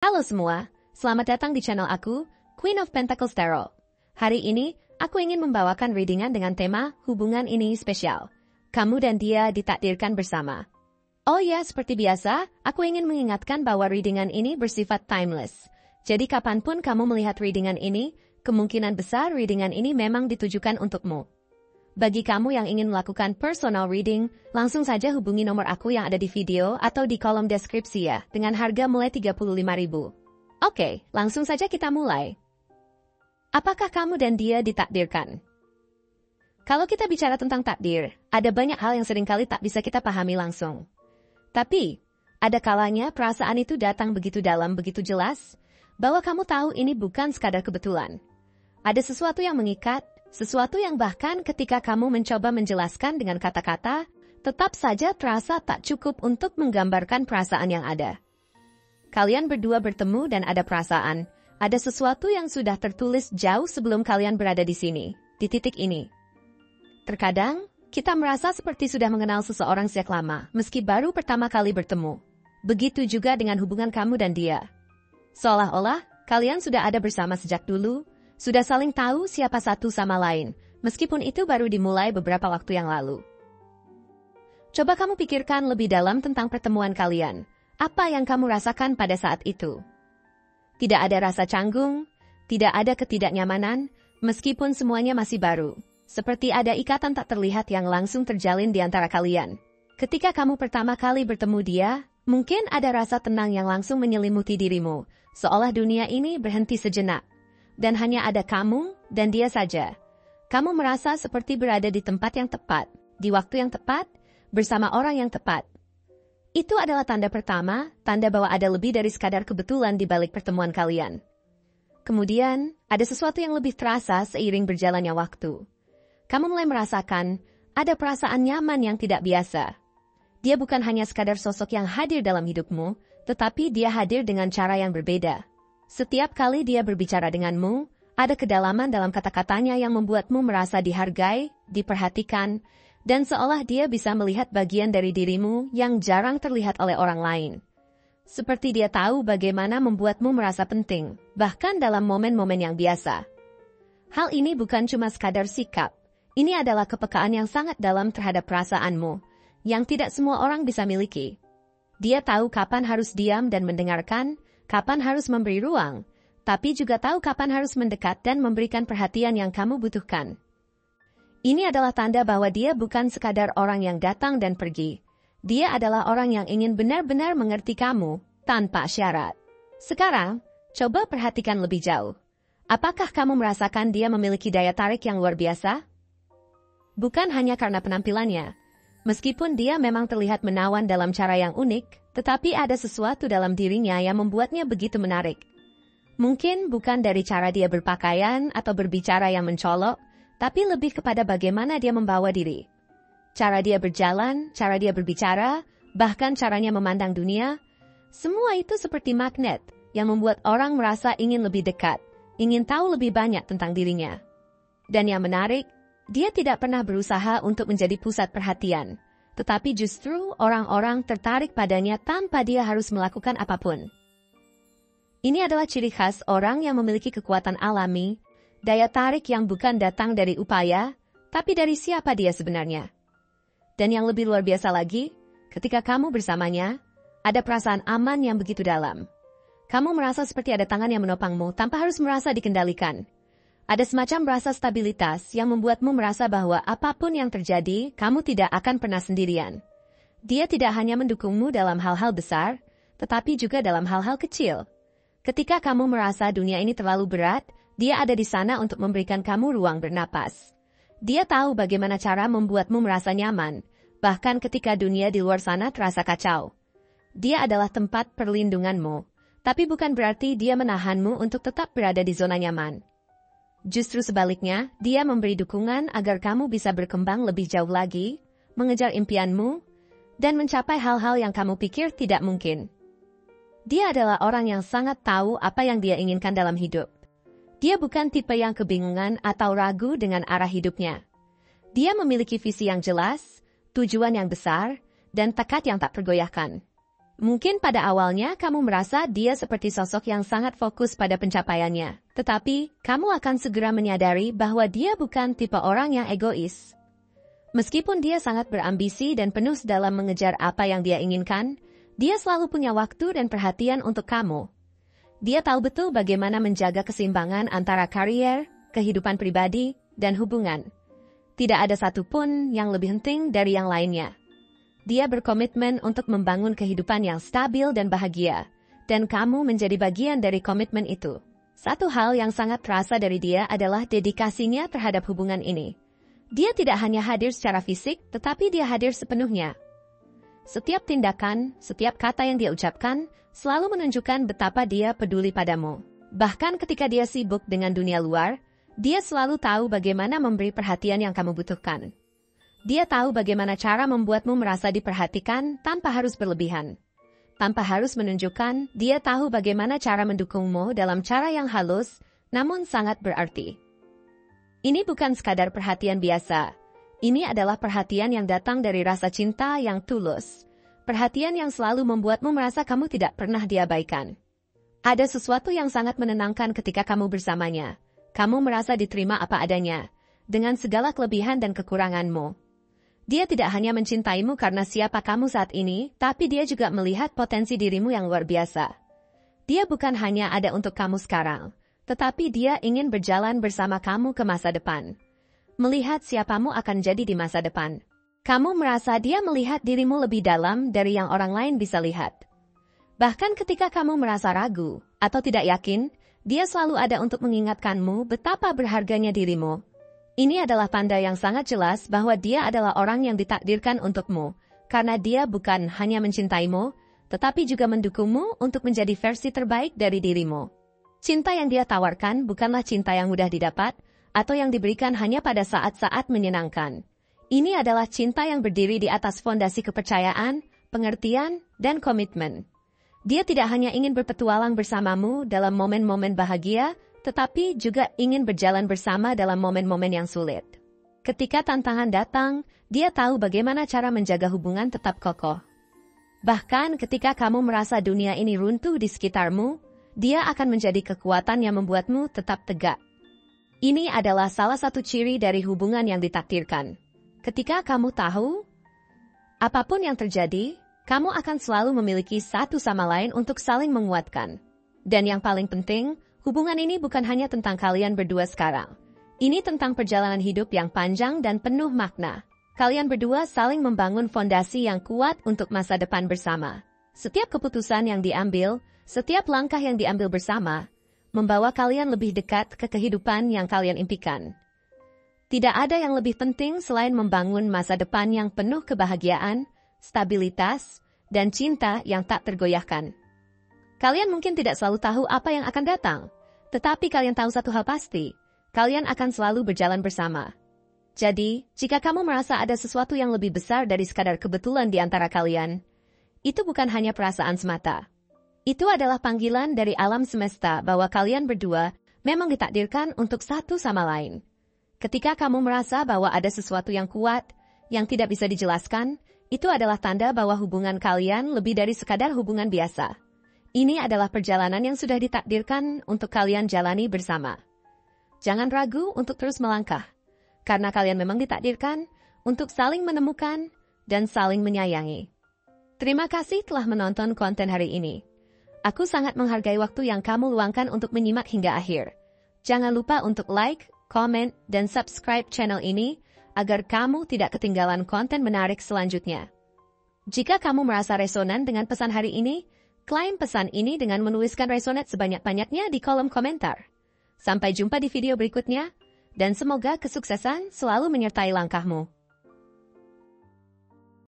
Halo semua, selamat datang di channel aku, Queen of Pentacles Tarot. Hari ini, aku ingin membawakan readingan dengan tema hubungan ini spesial. Kamu dan dia ditakdirkan bersama. Oh ya, seperti biasa, aku ingin mengingatkan bahwa readingan ini bersifat timeless. Jadi kapanpun kamu melihat readingan ini, kemungkinan besar readingan ini memang ditujukan untukmu. Bagi kamu yang ingin melakukan personal reading, langsung saja hubungi nomor aku yang ada di video atau di kolom deskripsi ya, dengan harga mulai 35.000. Oke, langsung saja kita mulai. Apakah kamu dan dia ditakdirkan? Kalau kita bicara tentang takdir, ada banyak hal yang seringkali tak bisa kita pahami langsung. Tapi, ada kalanya perasaan itu datang begitu dalam, begitu jelas, bahwa kamu tahu ini bukan sekadar kebetulan. Ada sesuatu yang mengikat, sesuatu yang bahkan ketika kamu mencoba menjelaskan dengan kata-kata, tetap saja terasa tak cukup untuk menggambarkan perasaan yang ada. Kalian berdua bertemu dan ada perasaan, ada sesuatu yang sudah tertulis jauh sebelum kalian berada di sini, di titik ini. Terkadang, kita merasa seperti sudah mengenal seseorang sejak lama, meski baru pertama kali bertemu. Begitu juga dengan hubungan kamu dan dia. Seolah-olah, kalian sudah ada bersama sejak dulu, sudah saling tahu siapa satu sama lain, meskipun itu baru dimulai beberapa waktu yang lalu. Coba kamu pikirkan lebih dalam tentang pertemuan kalian. Apa yang kamu rasakan pada saat itu? Tidak ada rasa canggung, tidak ada ketidaknyamanan, meskipun semuanya masih baru. Seperti ada ikatan tak terlihat yang langsung terjalin di antara kalian. Ketika kamu pertama kali bertemu dia, mungkin ada rasa tenang yang langsung menyelimuti dirimu, seolah dunia ini berhenti sejenak. Dan hanya ada kamu dan dia saja. Kamu merasa seperti berada di tempat yang tepat, di waktu yang tepat, bersama orang yang tepat. Itu adalah tanda pertama, tanda bahwa ada lebih dari sekadar kebetulan di balik pertemuan kalian. Kemudian, ada sesuatu yang lebih terasa seiring berjalannya waktu. Kamu mulai merasakan, ada perasaan nyaman yang tidak biasa. Dia bukan hanya sekadar sosok yang hadir dalam hidupmu, tetapi dia hadir dengan cara yang berbeda. Setiap kali dia berbicara denganmu, ada kedalaman dalam kata-katanya yang membuatmu merasa dihargai, diperhatikan, dan seolah dia bisa melihat bagian dari dirimu yang jarang terlihat oleh orang lain. Seperti dia tahu bagaimana membuatmu merasa penting, bahkan dalam momen-momen yang biasa. Hal ini bukan cuma sekadar sikap, ini adalah kepekaan yang sangat dalam terhadap perasaanmu, yang tidak semua orang bisa miliki. Dia tahu kapan harus diam dan mendengarkan, kapan harus memberi ruang, tapi juga tahu kapan harus mendekat dan memberikan perhatian yang kamu butuhkan. Ini adalah tanda bahwa dia bukan sekadar orang yang datang dan pergi. Dia adalah orang yang ingin benar-benar mengerti kamu, tanpa syarat. Sekarang, coba perhatikan lebih jauh. Apakah kamu merasakan dia memiliki daya tarik yang luar biasa? Bukan hanya karena penampilannya. Meskipun dia memang terlihat menawan dalam cara yang unik, tetapi ada sesuatu dalam dirinya yang membuatnya begitu menarik. Mungkin bukan dari cara dia berpakaian atau berbicara yang mencolok, tapi lebih kepada bagaimana dia membawa diri. Cara dia berjalan, cara dia berbicara, bahkan caranya memandang dunia, semua itu seperti magnet yang membuat orang merasa ingin lebih dekat, ingin tahu lebih banyak tentang dirinya. Dan yang menarik, dia tidak pernah berusaha untuk menjadi pusat perhatian, tetapi justru orang-orang tertarik padanya tanpa dia harus melakukan apapun. Ini adalah ciri khas orang yang memiliki kekuatan alami, daya tarik yang bukan datang dari upaya, tapi dari siapa dia sebenarnya. Dan yang lebih luar biasa lagi, ketika kamu bersamanya, ada perasaan aman yang begitu dalam. Kamu merasa seperti ada tangan yang menopangmu tanpa harus merasa dikendalikan. Ada semacam rasa stabilitas yang membuatmu merasa bahwa apapun yang terjadi, kamu tidak akan pernah sendirian. Dia tidak hanya mendukungmu dalam hal-hal besar, tetapi juga dalam hal-hal kecil. Ketika kamu merasa dunia ini terlalu berat, dia ada di sana untuk memberikan kamu ruang bernapas. Dia tahu bagaimana cara membuatmu merasa nyaman, bahkan ketika dunia di luar sana terasa kacau. Dia adalah tempat perlindunganmu, tapi bukan berarti dia menahanmu untuk tetap berada di zona nyaman. Justru sebaliknya, dia memberi dukungan agar kamu bisa berkembang lebih jauh lagi, mengejar impianmu, dan mencapai hal-hal yang kamu pikir tidak mungkin. Dia adalah orang yang sangat tahu apa yang dia inginkan dalam hidup. Dia bukan tipe yang kebingungan atau ragu dengan arah hidupnya. Dia memiliki visi yang jelas, tujuan yang besar, dan tekad yang tak tergoyahkan. Mungkin pada awalnya kamu merasa dia seperti sosok yang sangat fokus pada pencapaiannya, tetapi kamu akan segera menyadari bahwa dia bukan tipe orang yang egois. Meskipun dia sangat berambisi dan penuh dalam mengejar apa yang dia inginkan, dia selalu punya waktu dan perhatian untuk kamu. Dia tahu betul bagaimana menjaga keseimbangan antara karier, kehidupan pribadi, dan hubungan. Tidak ada satupun yang lebih penting dari yang lainnya. Dia berkomitmen untuk membangun kehidupan yang stabil dan bahagia, dan kamu menjadi bagian dari komitmen itu. Satu hal yang sangat terasa dari dia adalah dedikasinya terhadap hubungan ini. Dia tidak hanya hadir secara fisik, tetapi dia hadir sepenuhnya. Setiap tindakan, setiap kata yang dia ucapkan, selalu menunjukkan betapa dia peduli padamu. Bahkan ketika dia sibuk dengan dunia luar, dia selalu tahu bagaimana memberi perhatian yang kamu butuhkan. Dia tahu bagaimana cara membuatmu merasa diperhatikan tanpa harus berlebihan. Tanpa harus menunjukkan, dia tahu bagaimana cara mendukungmu dalam cara yang halus, namun sangat berarti. Ini bukan sekadar perhatian biasa. Ini adalah perhatian yang datang dari rasa cinta yang tulus. Perhatian yang selalu membuatmu merasa kamu tidak pernah diabaikan. Ada sesuatu yang sangat menenangkan ketika kamu bersamanya. Kamu merasa diterima apa adanya, dengan segala kelebihan dan kekuranganmu. Dia tidak hanya mencintaimu karena siapa kamu saat ini, tapi dia juga melihat potensi dirimu yang luar biasa. Dia bukan hanya ada untuk kamu sekarang, tetapi dia ingin berjalan bersama kamu ke masa depan. Melihat siapamu akan jadi di masa depan. Kamu merasa dia melihat dirimu lebih dalam dari yang orang lain bisa lihat. Bahkan ketika kamu merasa ragu atau tidak yakin, dia selalu ada untuk mengingatkanmu betapa berharganya dirimu. Ini adalah tanda yang sangat jelas bahwa dia adalah orang yang ditakdirkan untukmu, karena dia bukan hanya mencintaimu, tetapi juga mendukungmu untuk menjadi versi terbaik dari dirimu. Cinta yang dia tawarkan bukanlah cinta yang mudah didapat, atau yang diberikan hanya pada saat-saat menyenangkan. Ini adalah cinta yang berdiri di atas fondasi kepercayaan, pengertian, dan komitmen. Dia tidak hanya ingin berpetualang bersamamu dalam momen-momen bahagia, tetapi juga ingin berjalan bersama dalam momen-momen yang sulit. Ketika tantangan datang, dia tahu bagaimana cara menjaga hubungan tetap kokoh. Bahkan ketika kamu merasa dunia ini runtuh di sekitarmu, dia akan menjadi kekuatan yang membuatmu tetap tegak. Ini adalah salah satu ciri dari hubungan yang ditakdirkan. Ketika kamu tahu, apapun yang terjadi, kamu akan selalu memiliki satu sama lain untuk saling menguatkan. Dan yang paling penting, hubungan ini bukan hanya tentang kalian berdua sekarang. Ini tentang perjalanan hidup yang panjang dan penuh makna. Kalian berdua saling membangun fondasi yang kuat untuk masa depan bersama. Setiap keputusan yang diambil, setiap langkah yang diambil bersama, membawa kalian lebih dekat ke kehidupan yang kalian impikan. Tidak ada yang lebih penting selain membangun masa depan yang penuh kebahagiaan, stabilitas, dan cinta yang tak tergoyahkan. Kalian mungkin tidak selalu tahu apa yang akan datang, tetapi kalian tahu satu hal pasti, kalian akan selalu berjalan bersama. Jadi, jika kamu merasa ada sesuatu yang lebih besar dari sekadar kebetulan di antara kalian, itu bukan hanya perasaan semata. Itu adalah panggilan dari alam semesta bahwa kalian berdua memang ditakdirkan untuk satu sama lain. Ketika kamu merasa bahwa ada sesuatu yang kuat, yang tidak bisa dijelaskan, itu adalah tanda bahwa hubungan kalian lebih dari sekadar hubungan biasa. Ini adalah perjalanan yang sudah ditakdirkan untuk kalian jalani bersama. Jangan ragu untuk terus melangkah, karena kalian memang ditakdirkan untuk saling menemukan dan saling menyayangi. Terima kasih telah menonton konten hari ini. Aku sangat menghargai waktu yang kamu luangkan untuk menyimak hingga akhir. Jangan lupa untuk like, komen, dan subscribe channel ini agar kamu tidak ketinggalan konten menarik selanjutnya. Jika kamu merasa resonan dengan pesan hari ini, klaim pesan ini dengan menuliskan resonate sebanyak-banyaknya di kolom komentar. Sampai jumpa di video berikutnya, dan semoga kesuksesan selalu menyertai langkahmu.